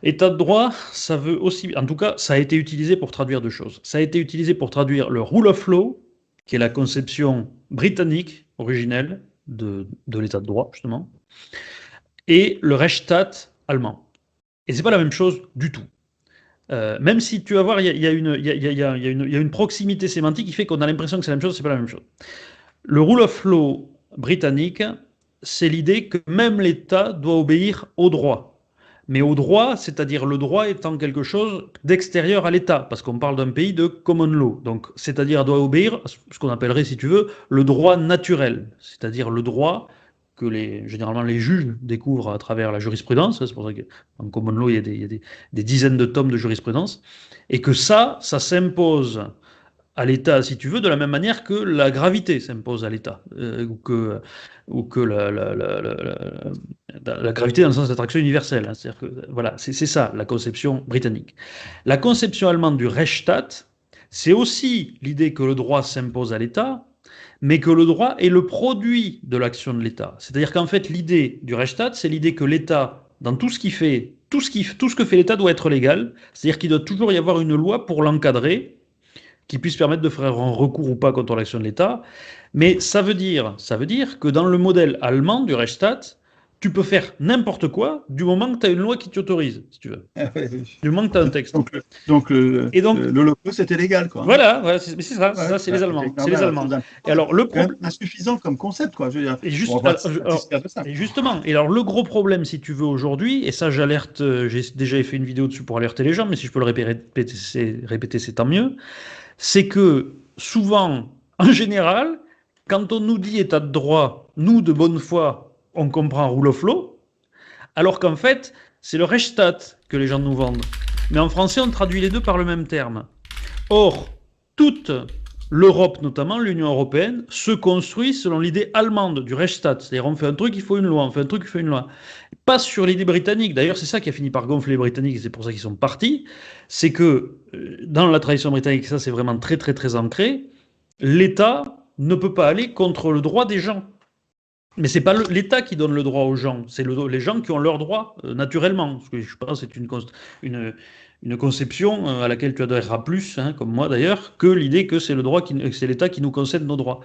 État de droit, ça veut aussi, en tout cas, ça a été utilisé pour traduire deux choses. Ça a été utilisé pour traduire le rule of law, qui est la conception britannique originelle de l'état de droit, justement, et le Rechtsstaat allemand. Et c'est pas la même chose du tout. Même si tu vas voir, il y a une proximité sémantique qui fait qu'on a l'impression que c'est la même chose, c'est pas la même chose. Le rule of law britannique, c'est l'idée que même l'État doit obéir au droit. Mais au droit, c'est-à-dire le droit étant quelque chose d'extérieur à l'État, parce qu'on parle d'un pays de common law. Donc, c'est-à-dire doit obéir à ce qu'on appellerait, si tu veux, le droit naturel, c'est-à-dire le droit que généralement les juges découvrent à travers la jurisprudence. C'est pour ça qu'en common law, il y a des dizaines de tomes de jurisprudence. Et que ça s'impose à l'État, si tu veux, de la même manière que la gravité s'impose à l'État, ou que la gravité dans le sens d'attraction universelle. Hein. C'est-à-dire que, voilà, c'est ça la conception britannique. La conception allemande du Rechtsstaat, c'est aussi l'idée que le droit s'impose à l'État, mais que le droit est le produit de l'action de l'État. C'est-à-dire qu'en fait, l'idée du Rechtsstaat, c'est l'idée que l'État, dans tout ce qu'il fait, tout ce que fait l'État doit être légal, c'est-à-dire qu'il doit toujours y avoir une loi pour l'encadrer, qui puisse permettre de faire un recours ou pas contre l'action de l'État. Mais ça veut dire que dans le modèle allemand du Rechtsstaat, tu peux faire n'importe quoi du moment que tu as une loi qui t'autorise, si tu veux. Ah ouais, oui. Du moment que tu as un texte. Donc Et donc, l'Holocauste, c'était légal, quoi. Hein. voilà, c'est ça, Ouais, c'est bah, les Allemands. C'est les effectivement, Allemands. Et c'est alors, le quand même problème. insuffisant comme concept, quoi. Je veux dire, Et, on juste, va pas se satisfaire de ça. et justement, et alors le gros problème, si tu veux, aujourd'hui, et ça j'alerte, j'ai déjà fait une vidéo dessus pour alerter les gens, mais si je peux le répéter, c'est tant mieux, c'est que souvent, en général, quand on nous dit état de droit, nous, de bonne foi, on comprend rule of law, alors qu'en fait, c'est le Rechtsstaat que les gens nous vendent. Mais en français, on traduit les deux par le même terme. Or, toute l'Europe, notamment l'Union européenne, se construit selon l'idée allemande du Rechtsstaat. C'est-à-dire, on fait un truc, il faut une loi, on fait un truc, il faut une loi. Pas sur l'idée britannique. D'ailleurs, c'est ça qui a fini par gonfler les Britanniques, et c'est pour ça qu'ils sont partis. C'est que dans la tradition britannique, ça c'est vraiment très très très ancré, l'État ne peut pas aller contre le droit des gens. Mais c'est pas l'État qui donne le droit aux gens, c'est les gens qui ont leur droit naturellement. Parce que je pense que c'est une, une conception à laquelle tu adhéreras plus, hein, comme moi d'ailleurs, que l'idée que c'est c'est l'État qui nous concède nos droits.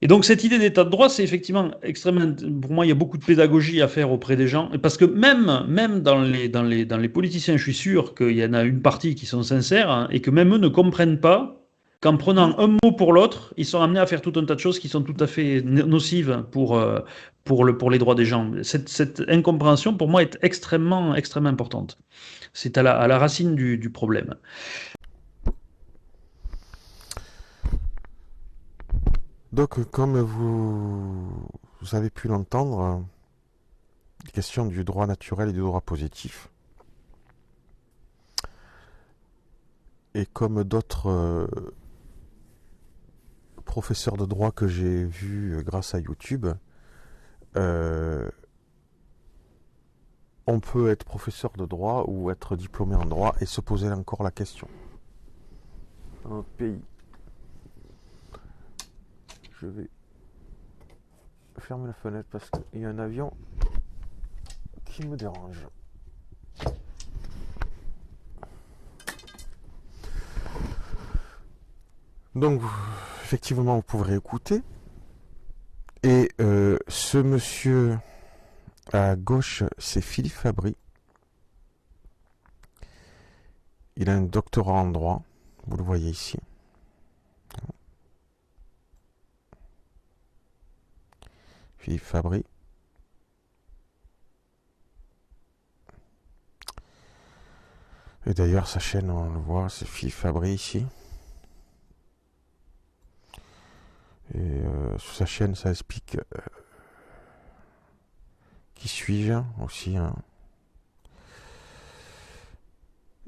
Et donc cette idée d'état de droit, c'est effectivement extrêmement. Pour moi, il y a beaucoup de pédagogie à faire auprès des gens, parce que même dans les politiciens, je suis sûr qu'il y en a une partie qui sont sincères, hein, et que même eux ne comprennent pas qu'en prenant un mot pour l'autre, ils sont amenés à faire tout un tas de choses qui sont tout à fait nocives pour les droits des gens. Cette incompréhension, pour moi, est extrêmement, extrêmement importante. C'est à la racine du problème. Donc, comme vous avez pu l'entendre, question du droit naturel et du droit positif. Et comme d'autres professeurs de droit que j'ai vus grâce à YouTube, on peut être professeur de droit ou être diplômé en droit et se poser encore la question. Dans notre pays. Je vais fermer la fenêtre parce qu'il y a un avion qui me dérange. Donc, effectivement, vous pourrez écouter. Et ce monsieur à gauche, c'est Philippe Fabry. Il a un doctorat en droit, vous le voyez ici. Philippe Fabry. Et d'ailleurs, sa chaîne, on le voit, c'est Philippe Fabry ici. Et sur sa chaîne, ça explique qui suis-je aussi. Hein.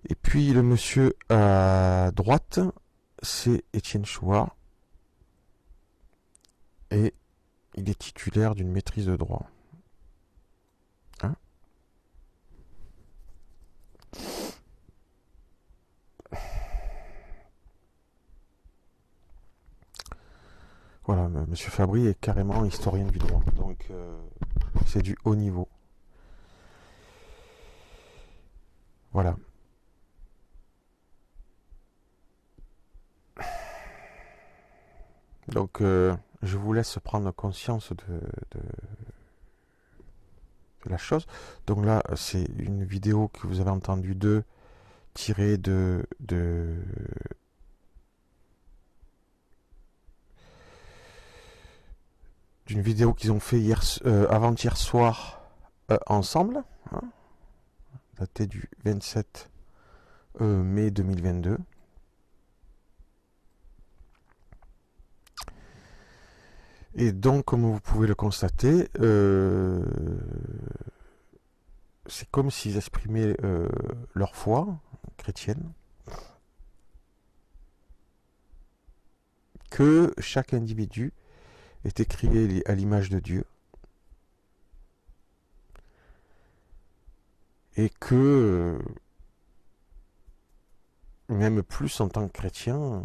Et puis le monsieur à droite, c'est Étienne Chouard. Et il est titulaire d'une maîtrise de droit. Hein? Voilà, monsieur Fabry est carrément historien du droit. Donc c'est du haut niveau. Voilà. Donc, je vous laisse prendre conscience de la chose. Donc là, c'est une vidéo que vous avez entendue tirée d'une vidéo qu'ils ont fait avant-hier soir ensemble, hein, datée du 27 mai 2022. Et donc, comme vous pouvez le constater, c'est comme s'ils exprimaient leur foi chrétienne, que chaque individu était créé à l'image de Dieu, et que, même plus en tant que chrétien,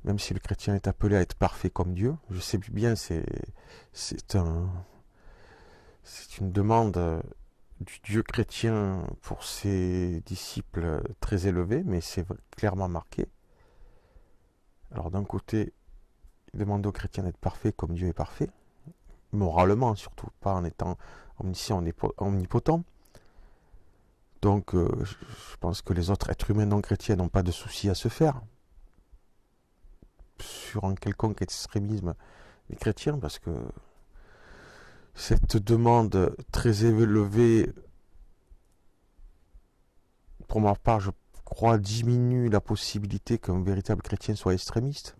même si le chrétien est appelé à être parfait comme Dieu, je sais bien, c'est une demande du Dieu chrétien pour ses disciples très élevée, mais c'est clairement marqué. Alors d'un côté, il demande aux chrétiens d'être parfaits comme Dieu est parfait, moralement surtout, pas en étant omniscient, omnipotent. Donc je pense que les autres êtres humains non chrétiens n'ont pas de souci à se faire sur un quelconque extrémisme des chrétiens, parce que cette demande très élevée, pour ma part, je crois, diminue la possibilité qu'un véritable chrétien soit extrémiste.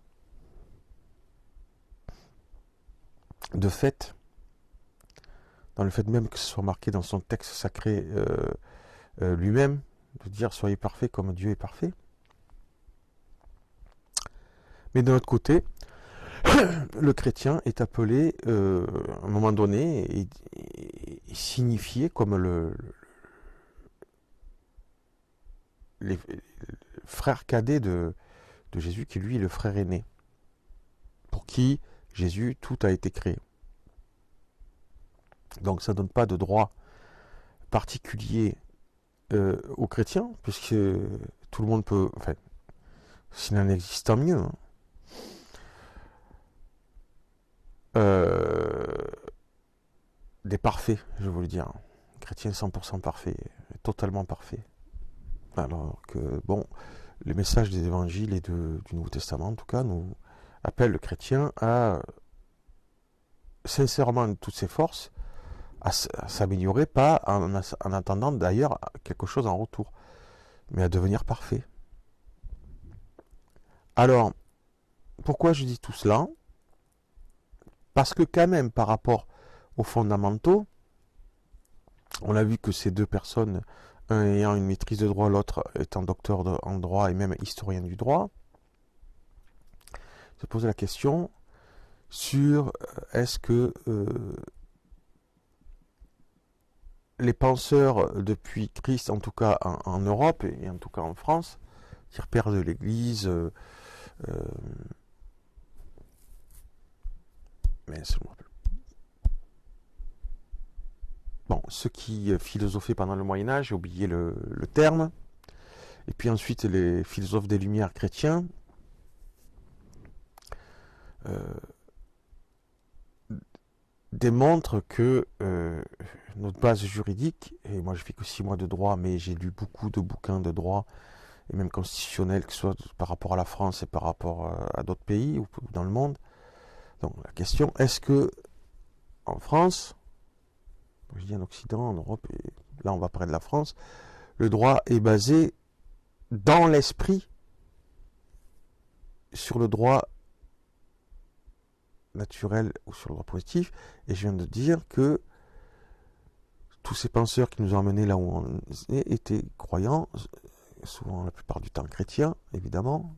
De fait, dans le fait même que ce soit marqué dans son texte sacré lui-même, de dire soyez parfaits comme Dieu est parfait. Mais d'un autre côté, le chrétien est appelé, à un moment donné, et signifié comme le frère cadet de Jésus, qui lui est le frère aîné, pour qui Jésus, tout a été créé. Donc ça ne donne pas de droit particulier aux chrétiens, puisque tout le monde peut, enfin, s'il en existe, tant mieux, hein. Des parfaits, je veux le dire. Chrétien 100% parfait, totalement parfait. Alors que, bon, les messages des évangiles et du Nouveau Testament, en tout cas, nous appellent le chrétien à, sincèrement, de toutes ses forces, à s'améliorer, pas en attendant d'ailleurs quelque chose en retour, mais à devenir parfait. Alors, pourquoi je dis tout cela ? Parce que quand même, par rapport aux fondamentaux, on a vu que ces deux personnes, un ayant une maîtrise de droit, l'autre étant docteur en droit et même historien du droit, se pose la question sur est-ce que les penseurs depuis Christ, en tout cas en Europe et en tout cas en France, qui pères de l'Église, mais bon, ceux qui philosophaient pendant le Moyen-Âge, j'ai oublié le terme, et puis ensuite les philosophes des Lumières chrétiens, démontrent que notre base juridique, et moi je fais que 6 mois de droit, mais j'ai lu beaucoup de bouquins de droit, et même constitutionnels, que ce soit par rapport à la France et par rapport à d'autres pays ou dans le monde. Donc la question, est-ce que en France, je dis en Occident, en Europe, et là on va parler de la France, le droit est basé dans l'esprit sur le droit naturel ou sur le droit positif, et je viens de dire que tous ces penseurs qui nous ont amenés là où on est étaient croyants, souvent la plupart du temps chrétiens, évidemment,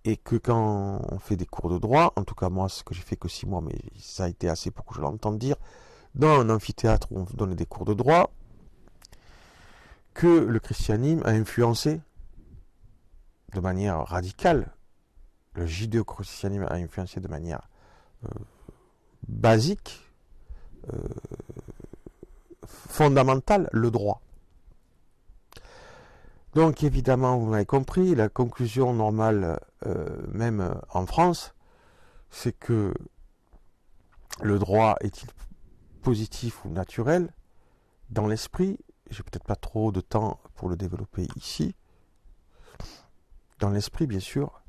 et que quand on fait des cours de droit, en tout cas moi, ce que j'ai fait que 6 mois, mais ça a été assez pour que je l'entende dire, dans un amphithéâtre où on donnait des cours de droit, que le christianisme a influencé de manière radicale, le judéo-christianisme a influencé de manière basique, fondamental, le droit. Donc évidemment, vous m'avez compris, la conclusion normale, même en France, c'est que le droit est-il positif ou naturel? Dans l'esprit, j'ai peut-être pas trop de temps pour le développer ici. Dans l'esprit, bien sûr,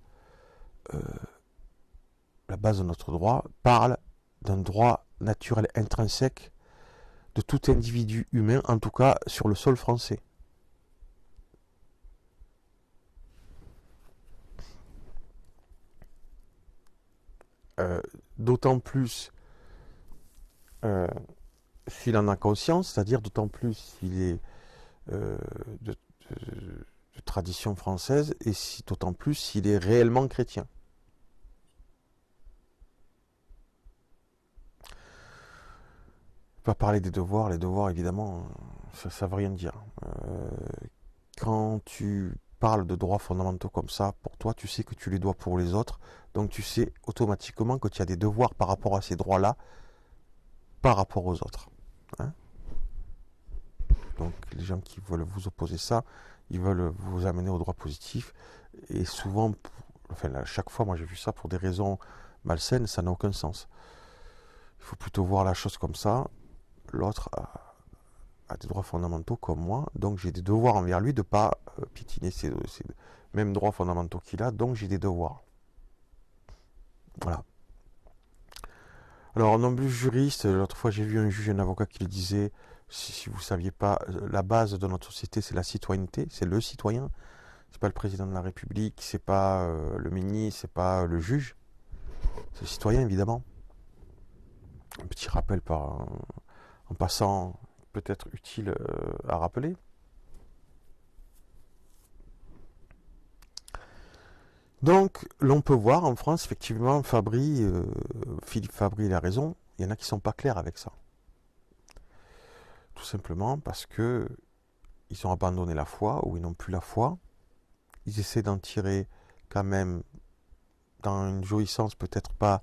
la base de notre droit parle d'un droit naturel intrinsèque de tout individu humain, en tout cas sur le sol français. D'autant plus s'il en a conscience, c'est-à-dire d'autant plus s'il est de tradition française et d'autant plus s'il est réellement chrétien. Pas parler des devoirs, les devoirs évidemment, ça veut rien dire. Quand tu parles de droits fondamentaux comme ça, pour toi, tu sais que tu les dois pour les autres, donc tu sais automatiquement que tu as des devoirs par rapport à ces droits-là, par rapport aux autres. Hein? Donc les gens qui veulent vous opposer ça, ils veulent vous amener au droit positif, et souvent, chaque fois, moi j'ai vu ça pour des raisons malsaines, ça n'a aucun sens. Il faut plutôt voir la chose comme ça. L'autre a des droits fondamentaux comme moi, donc j'ai des devoirs envers lui de ne pas piétiner ces mêmes droits fondamentaux qu'il a, donc j'ai des devoirs. Voilà. Alors, non plus juriste, l'autre fois j'ai vu un juge et un avocat qui le disait, si vous ne saviez pas, la base de notre société c'est la citoyenneté, c'est le citoyen, c'est pas le président de la République, c'est pas le ministre, c'est pas le juge, c'est le citoyen évidemment. Un petit rappel en passant, peut-être utile à rappeler. Donc, l'on peut voir en France, effectivement, Philippe Fabry, il a raison, il y en a qui ne sont pas clairs avec ça. Tout simplement parce que ils ont abandonné la foi, ou ils n'ont plus la foi. Ils essaient d'en tirer quand même dans une jouissance peut-être pas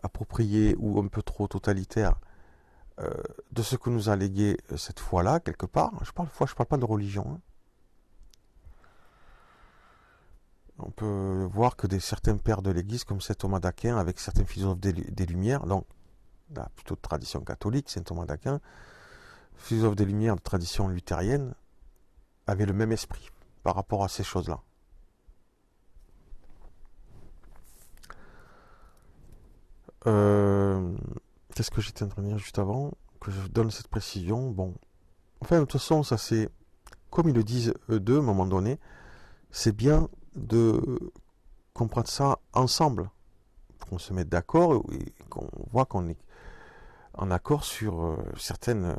appropriée ou un peu trop totalitaire de ce que nous a légué cette foi-là, quelque part. Je parle pas de religion. Hein. On peut voir que certains pères de l'Église, comme saint Thomas d'Aquin, avec certains philosophes des Lumières, donc là, plutôt de tradition catholique, saint Thomas d'Aquin, philosophe des Lumières de tradition luthérienne, avaient le même esprit par rapport à ces choses-là. Qu'est-ce que j'étais en train de dire juste avant que je donne cette précision? Bon, enfin, de toute façon, ça c'est, comme ils le disent eux deux, à un moment donné, c'est bien de comprendre ça ensemble, pour qu'on se mette d'accord et qu'on voit qu'on est en accord sur certaines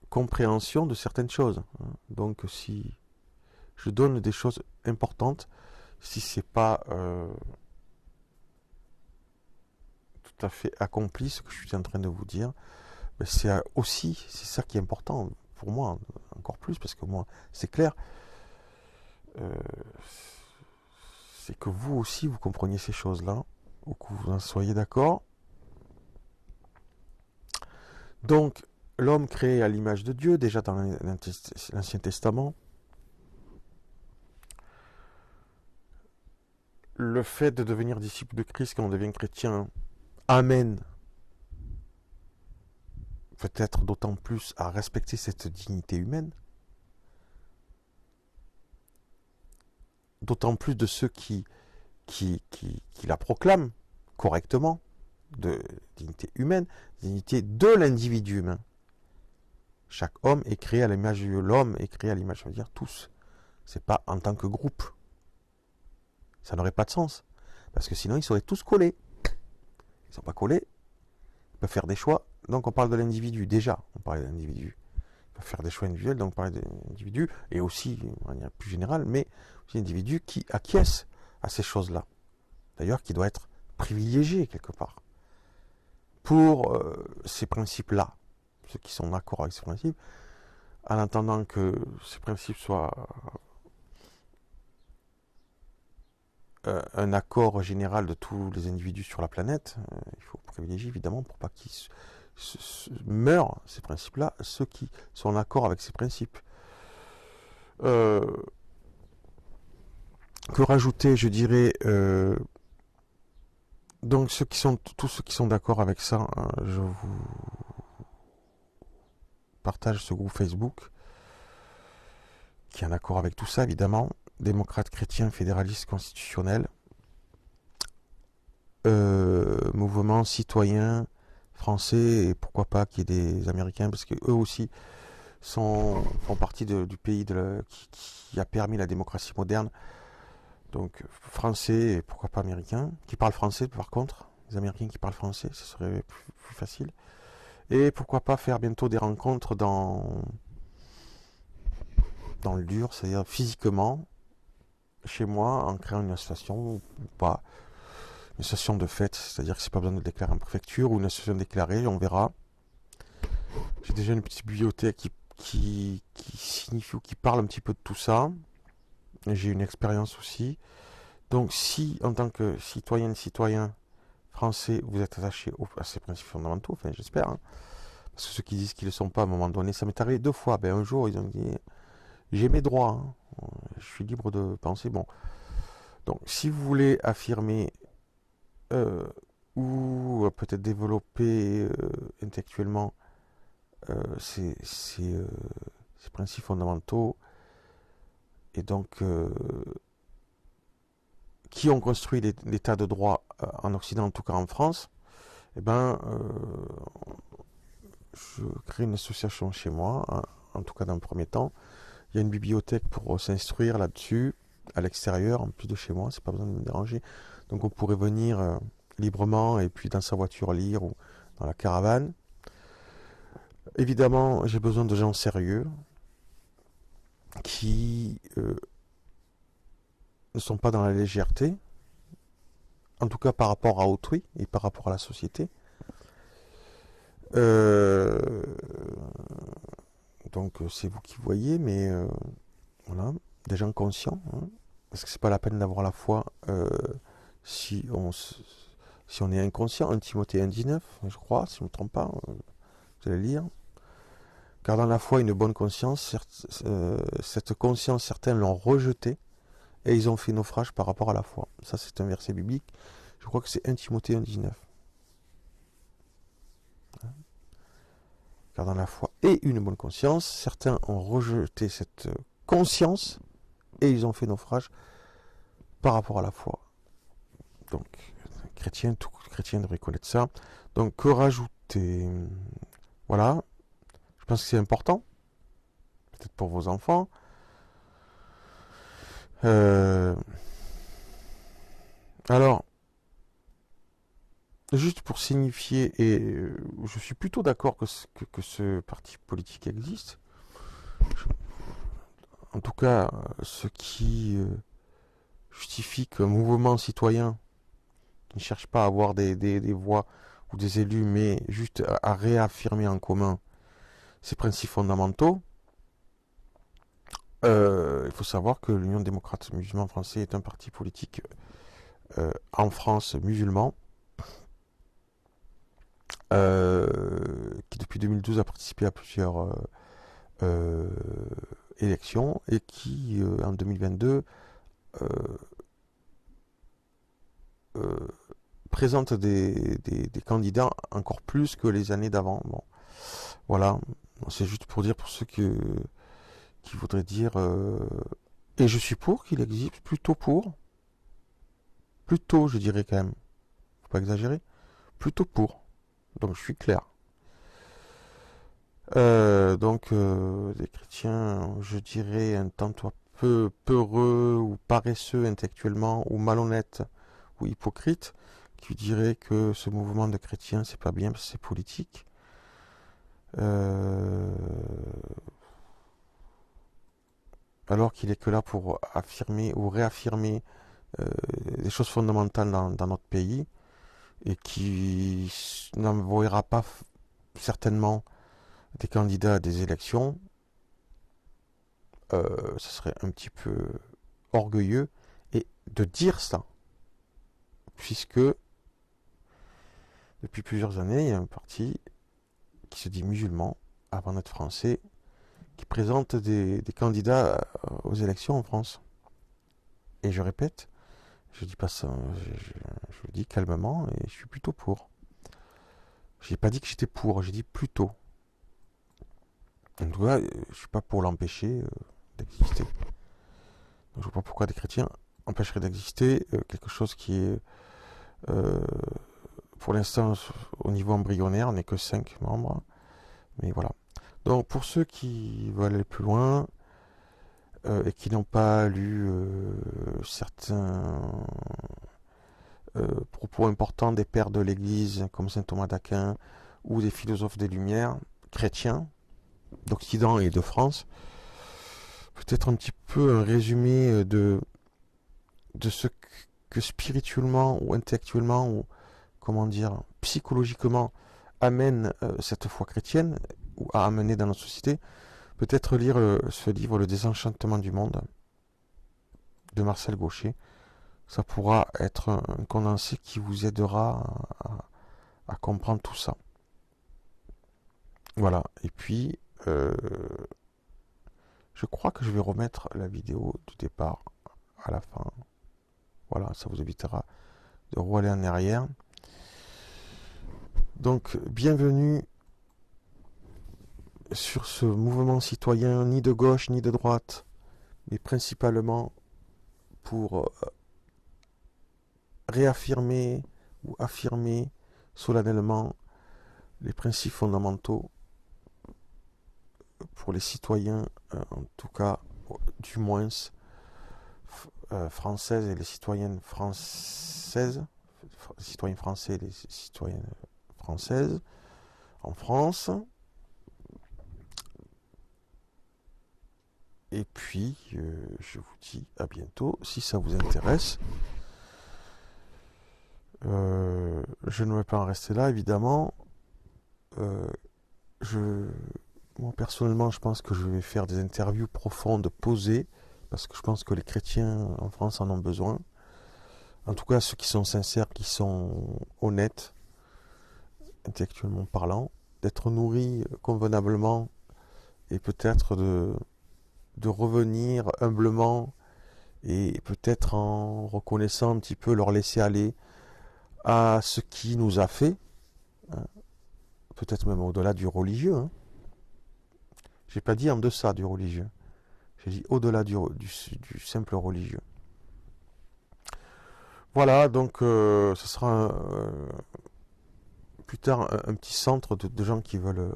compréhensions de certaines choses. Donc, si je donne des choses importantes, si c'est pas tout à fait accompli ce que je suis en train de vous dire, ben c'est ça qui est important pour moi, encore plus, parce que moi, c'est clair, c'est que vous aussi, vous compreniez ces choses-là, ou que vous en soyez d'accord. Donc, l'homme créé à l'image de Dieu, déjà dans l'Ancien Testament, le fait de devenir disciple de Christ quand on devient chrétien amène peut-être d'autant plus à respecter cette dignité humaine, d'autant plus de ceux qui la proclament correctement, de dignité humaine, dignité de l'individu humain. Chaque homme est créé à l'image de Dieu. L'homme est créé à l'image, ça veut dire tous. C'est pas en tant que groupe. Ça n'aurait pas de sens. Parce que sinon, ils seraient tous collés. Ils ne sont pas collés. Ils peuvent faire des choix. Donc, on parle de l'individu. Déjà, on parle de l'individu. Ils peuvent faire des choix individuels. Donc, on parle de l'individu. Et aussi, de manière plus générale, mais aussi l'individu qui acquiesce à ces choses-là. D'ailleurs, qui doit être privilégié quelque part. Pour ces principes-là. Ceux qui sont d'accord avec ces principes. En attendant que ces principes soient un accord général de tous les individus sur la planète, il faut privilégier évidemment pour pas qu'ils meurent, ces principes-là, ceux qui sont en accord avec ces principes. Que rajouter, je dirais, donc tous ceux qui sont d'accord avec ça, hein, je vous partage ce groupe Facebook, qui est en accord avec tout ça, évidemment, démocrates, chrétiens, fédéralistes, constitutionnels, mouvement citoyen français, et pourquoi pas qu'il y ait des Américains, parce que eux aussi font partie du pays qui a permis la démocratie moderne. Donc français et pourquoi pas américains, qui parlent français par contre, les Américains qui parlent français, ce serait plus facile. Et pourquoi pas faire bientôt des rencontres dans le dur, c'est-à-dire physiquement, chez moi, en créant une association ou pas, une association de fête, c'est-à-dire que c'est pas besoin de déclarer en préfecture ou une association déclarée, on verra. J'ai déjà une petite bibliothèque qui signifie ou qui parle un petit peu de tout ça. J'ai une expérience aussi. Donc si, en tant que citoyenne, citoyen français, vous êtes attaché à ces principes fondamentaux, enfin j'espère, hein, parce que ceux qui disent qu'ils ne le sont pas à un moment donné, ça m'est arrivé 2 fois. Ben, un jour, ils ont dit, j'ai mes droits, hein, je suis libre de penser. Bon, donc si vous voulez affirmer ou peut-être développer intellectuellement ces principes fondamentaux, et donc qui ont construit l'état de droit en Occident, en tout cas en France, eh ben, je crée une association chez moi, hein, en tout cas dans le premier temps. Il y a une bibliothèque pour s'instruire là-dessus, à l'extérieur, en plus de chez moi, c'est pas besoin de me déranger. Donc on pourrait venir librement et puis dans sa voiture lire ou dans la caravane. Évidemment, j'ai besoin de gens sérieux qui ne sont pas dans la légèreté, en tout cas par rapport à autrui et par rapport à la société. Donc c'est vous qui voyez, mais voilà, des gens conscients, hein, parce que c'est pas la peine d'avoir la foi si on est inconscient. 1 Timothée 1,19, je crois, si je ne me trompe pas, vous allez lire. Car dans la foi, une bonne conscience, cette conscience, certains l'ont rejetée, et ils ont fait naufrage par rapport à la foi. Ça, c'est un verset biblique. Je crois que c'est 1 Timothée 1,19. Car dans la foi et une bonne conscience, certains ont rejeté cette conscience, et ils ont fait naufrage par rapport à la foi. Donc, tout chrétien devrait connaître ça. Donc, que rajouter? Voilà. Je pense que c'est important. Peut-être pour vos enfants. Alors, juste pour signifier, et je suis plutôt d'accord que ce parti politique existe. En tout cas, ce qui justifie qu'un mouvement citoyen qui ne cherche pas à avoir des voix ou des élus, mais juste à réaffirmer en commun ces principes fondamentaux. Il faut savoir que l'Union démocrate musulman français est un parti politique en France musulman qui depuis 2012 a participé à plusieurs élections et qui en 2022 présente des candidats encore plus que les années d'avant. Bon, voilà, c'est juste pour dire pour ceux qui voudraient dire et je suis pour qu'il existe, plutôt je dirais quand même, faut pas exagérer, plutôt pour, donc je suis clair. Donc les chrétiens, je dirais un tant soit peu peureux ou paresseux intellectuellement ou malhonnêtes ou hypocrites qui diraient que ce mouvement de chrétiens c'est pas bien parce que c'est politique. Alors qu'il est que là pour affirmer ou réaffirmer des choses fondamentales dans notre pays et qui n'envoyera pas certainement des candidats à des élections, ce serait un petit peu orgueilleux et de dire ça, puisque depuis plusieurs années, il y a un parti qui se dit musulman, avant d'être français, qui présente des candidats aux élections en France. Et je répète, je dis pas ça, je le dis calmement, et je suis plutôt pour. J'ai pas dit que j'étais pour, j'ai dit plutôt. En tout cas, je suis pas pour l'empêcher d'exister. Donc, je vois pas pourquoi des chrétiens empêcheraient d'exister quelque chose qui est, pour l'instant, au niveau embryonnaire, on n'est que 5 membres. Mais voilà. Donc, pour ceux qui veulent aller plus loin et qui n'ont pas lu certains propos importants des pères de l'Église, comme saint Thomas d'Aquin, ou des philosophes des Lumières, chrétiens, d'Occident et de France, peut-être un petit peu un résumé de ce que spirituellement ou intellectuellement ou comment dire psychologiquement amène cette foi chrétienne ou a amené dans notre société. Peut-être lire ce livre Le désenchantement du monde de Marcel Gauchet. Ça pourra être un condensé qui vous aidera à comprendre tout ça. Voilà, et puis je crois que je vais remettre la vidéo du départ à la fin. Voilà, ça vous évitera de rouler en arrière. Donc, bienvenue sur ce mouvement citoyen, ni de gauche ni de droite, mais principalement pour réaffirmer ou affirmer solennellement les principes fondamentaux pour les citoyens, en tout cas, du moins, françaises et les citoyennes françaises, les citoyens français et les citoyennes françaises en France. Et puis, je vous dis à bientôt, si ça vous intéresse. Je ne vais pas en rester là, évidemment. Moi, personnellement, je pense que je vais faire des interviews profondes, posées, parce que je pense que les chrétiens en France en ont besoin. En tout cas, ceux qui sont sincères, qui sont honnêtes, intellectuellement parlant, d'être nourris convenablement et peut-être de revenir humblement et peut-être en reconnaissant un petit peu leur laisser aller à ce qui nous a fait, hein, peut-être même au-delà du religieux. Hein. J'ai pas dit en deçà du religieux, j'ai dit au-delà du simple religieux. Voilà, donc ce sera plus tard un petit centre de gens qui veulent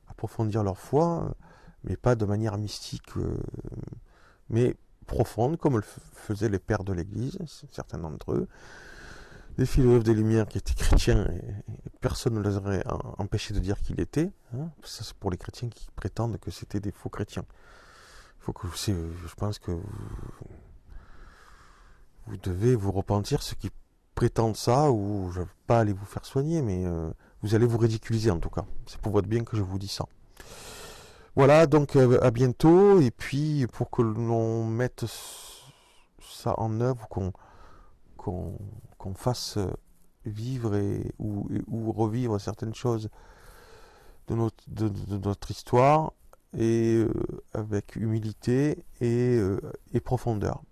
approfondir leur foi, mais pas de manière mystique, mais profonde, comme le faisaient les pères de l'Église, certains d'entre eux, des philosophes des Lumières qui étaient chrétiens, et personne ne les aurait empêché de dire qu'ils l'étaient. Hein. Ça, c'est pour les chrétiens qui prétendent que c'était des faux chrétiens. Je pense que vous devez vous repentir, ceux qui prétendent ça, ou je ne vais pas aller vous faire soigner, mais vous allez vous ridiculiser en tout cas. C'est pour votre bien que je vous dis ça. Voilà, donc à bientôt, et puis pour que l'on mette ça en œuvre, qu'on fasse vivre ou revivre certaines choses de notre histoire, et avec humilité et profondeur.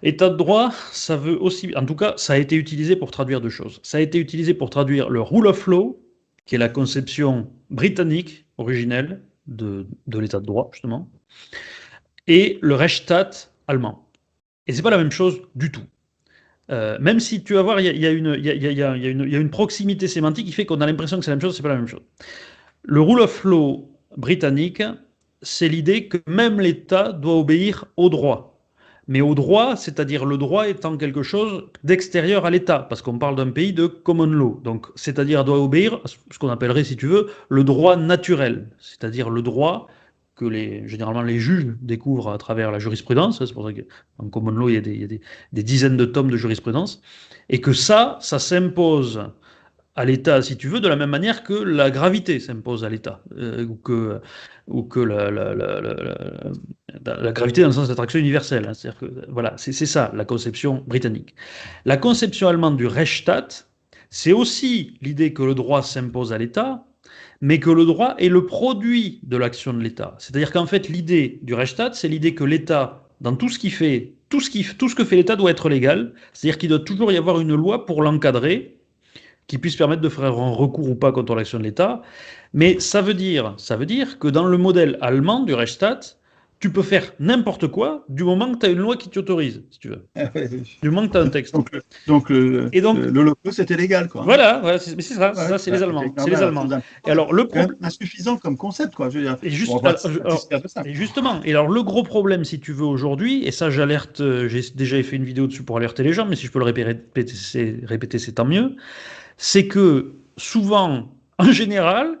État de droit, ça veut aussi, en tout cas, ça a été utilisé pour traduire deux choses. Ça a été utilisé pour traduire le rule of law, qui est la conception britannique originelle de l'état de droit, justement, et le Rechtsstaat allemand. Et c'est pas la même chose du tout. Même si tu vas voir, il y a une proximité sémantique qui fait qu'on a l'impression que c'est la même chose, c'est pas la même chose. Le rule of law britannique, c'est l'idée que même l'État doit obéir au droit. Mais au droit, c'est-à-dire le droit étant quelque chose d'extérieur à l'État, parce qu'on parle d'un pays de common law. Donc, c'est-à-dire doit obéir à ce qu'on appellerait, si tu veux, le droit naturel, c'est-à-dire le droit que généralement les juges découvrent à travers la jurisprudence. C'est pour ça qu'en common law, il y a des dizaines de tomes de jurisprudence, et que ça s'impose à l'État, si tu veux, de la même manière que la gravité s'impose à l'État, ou que la gravité dans le sens d'attraction universelle. Hein. C'est-à-dire que, voilà, c'est ça la conception britannique. La conception allemande du Rechtsstaat, c'est aussi l'idée que le droit s'impose à l'État, mais que le droit est le produit de l'action de l'État. C'est-à-dire qu'en fait, l'idée du Rechtsstaat, c'est l'idée que l'État, dans tout ce qu'il fait, tout ce que fait l'État doit être légal, c'est-à-dire qu'il doit toujours y avoir une loi pour l'encadrer, qui puisse permettre de faire un recours ou pas contre l'action de l'État. Mais ça veut dire que dans le modèle allemand du Rechtsstaat, tu peux faire n'importe quoi du moment que tu as une loi qui t'autorise, si tu veux. Du moment que tu as un texte. Donc l'Holocauste, c'était légal, quoi. Voilà, c'est ça, c'est les Allemands. C'est les Allemands. Et alors, le problème insuffisant comme concept, quoi. Je veux dire, et justement, et alors le gros problème, si tu veux, aujourd'hui, et ça j'alerte, j'ai déjà fait une vidéo dessus pour alerter les gens, mais si je peux le répéter, c'est tant mieux, c'est que souvent, en général,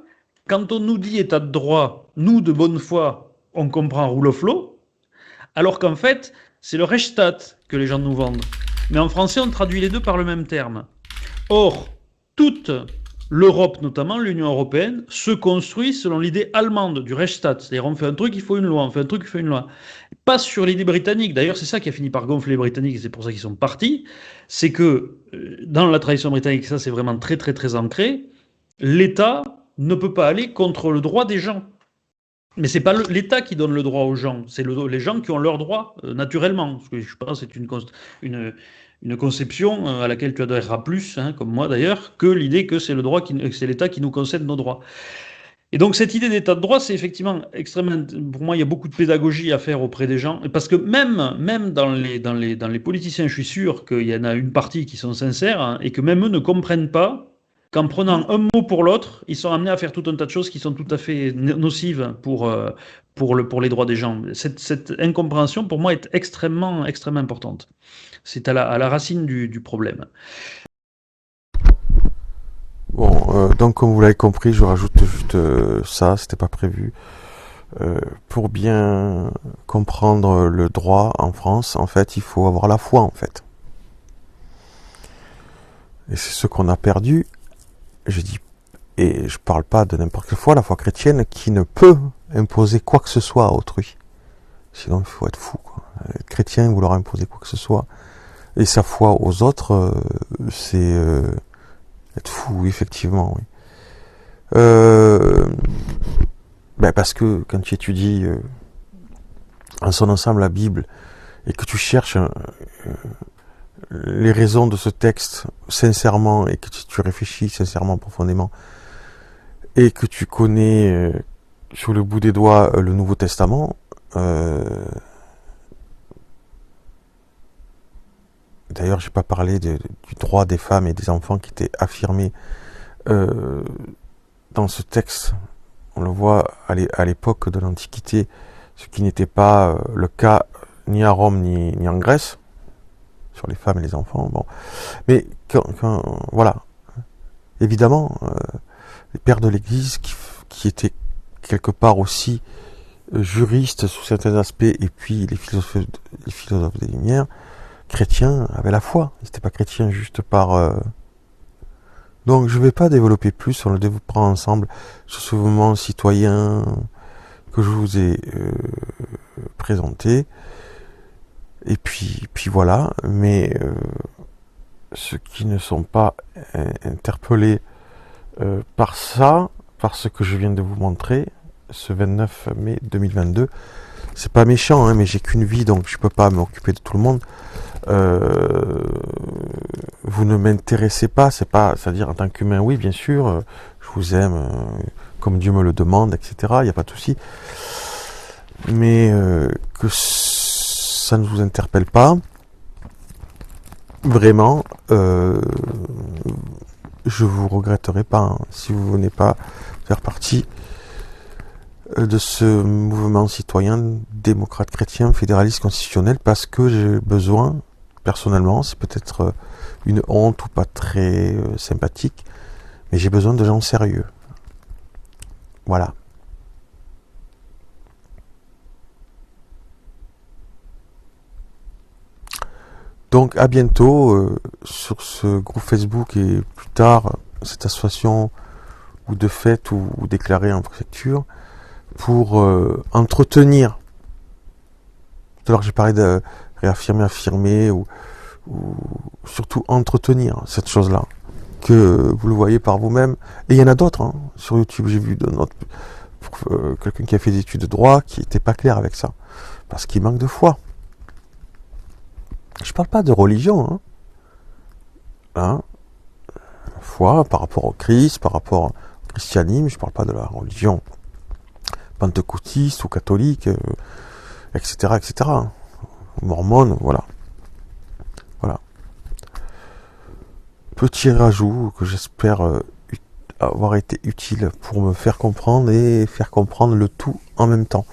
quand on nous dit état de droit, nous, de bonne foi, on comprend rule of law, alors qu'en fait, c'est le Rechtsstaat que les gens nous vendent. Mais en français, on traduit les deux par le même terme. Or, toute l'Europe, notamment l'Union européenne, se construit selon l'idée allemande du Rechtsstaat. C'est-à-dire, on fait un truc, il faut une loi, on fait un truc, il faut une loi. Pas sur l'idée britannique. D'ailleurs, c'est ça qui a fini par gonfler les Britanniques, et c'est pour ça qu'ils sont partis. C'est que, dans la tradition britannique, ça c'est vraiment très très très ancré, l'État ne peut pas aller contre le droit des gens. Mais c'est pas l'État qui donne le droit aux gens, c'est les gens qui ont leur droit, naturellement. Parce que je pense que c'est une conception à laquelle tu adhéreras plus, hein, comme moi d'ailleurs, que l'idée que c'est c'est l'État qui nous concède nos droits. Et donc cette idée d'état de droit, c'est effectivement extrêmement... Pour moi, il y a beaucoup de pédagogie à faire auprès des gens. Parce que même dans les politiciens, je suis sûr qu'il y en a une partie qui sont sincères, hein, et que même eux ne comprennent pas qu'en prenant un mot pour l'autre, ils sont amenés à faire tout un tas de choses qui sont tout à fait nocives pour les droits des gens. Cette incompréhension, pour moi, est extrêmement, extrêmement importante. C'est à la racine du problème. Bon, donc comme vous l'avez compris, je rajoute juste ça, c'était pas prévu. Pour bien comprendre le droit en France, en fait, il faut avoir la foi, en fait. Et c'est ce qu'on a perdu. Je dis, et je parle pas de n'importe quelle foi, la foi chrétienne qui ne peut imposer quoi que ce soit à autrui. Sinon, il faut être fou, quoi. Être chrétien, vouloir imposer quoi que ce soit. Et sa foi aux autres, c'est être fou, effectivement, oui. Parce que quand tu étudies en son ensemble la Bible et que tu cherches les raisons de ce texte sincèrement et que tu réfléchis sincèrement, profondément, et que tu connais sur le bout des doigts le Nouveau Testament, d'ailleurs j'ai pas parlé du droit des femmes et des enfants qui était affirmé dans ce texte. On le voit à l'époque de l'Antiquité, ce qui n'était pas le cas ni à Rome ni en Grèce, sur les femmes et les enfants. Bon. Mais voilà, évidemment, les pères de l'Église qui étaient quelque part aussi juristes sous certains aspects, et puis les philosophes des Lumières, chrétiens, avaient la foi. Ils n'étaient pas chrétiens juste par... Donc je ne vais pas développer plus, on le développera ensemble sur ce mouvement citoyen que je vous ai présenté. Et puis voilà, mais ceux qui ne sont pas interpellés par ça, par ce que je viens de vous montrer, ce 29 mai 2022, c'est pas méchant, hein, mais j'ai qu'une vie, donc je peux pas m'occuper de tout le monde. Vous ne m'intéressez pas, c'est-à-dire en tant qu'humain, oui, bien sûr, je vous aime comme Dieu me le demande, etc. Il n'y a pas de souci. Mais que ça ne vous interpelle pas, vraiment, je vous regretterai pas hein, si vous venez pas faire partie de ce mouvement citoyen, démocrate chrétien, fédéraliste constitutionnel, parce que j'ai besoin, personnellement, c'est peut-être une honte ou pas très sympathique, mais j'ai besoin de gens sérieux. Voilà. Donc à bientôt sur ce groupe Facebook et plus tard cette association ou de fait ou déclarée en préfecture pour entretenir. Tout à l'heure j'ai parlé de réaffirmer, affirmer ou surtout entretenir cette chose-là, que vous le voyez par vous-même. Et il y en a d'autres, hein. Sur YouTube, j'ai vu quelqu'un qui a fait des études de droit qui n'était pas clair avec ça, parce qu'il manque de foi. Je parle pas de religion, hein. Foi par rapport au Christ, par rapport au christianisme, je parle pas de la religion pentecôtiste ou catholique, etc., etc. Mormone, voilà. Petit rajout que j'espère avoir été utile pour me faire comprendre et faire comprendre le tout en même temps.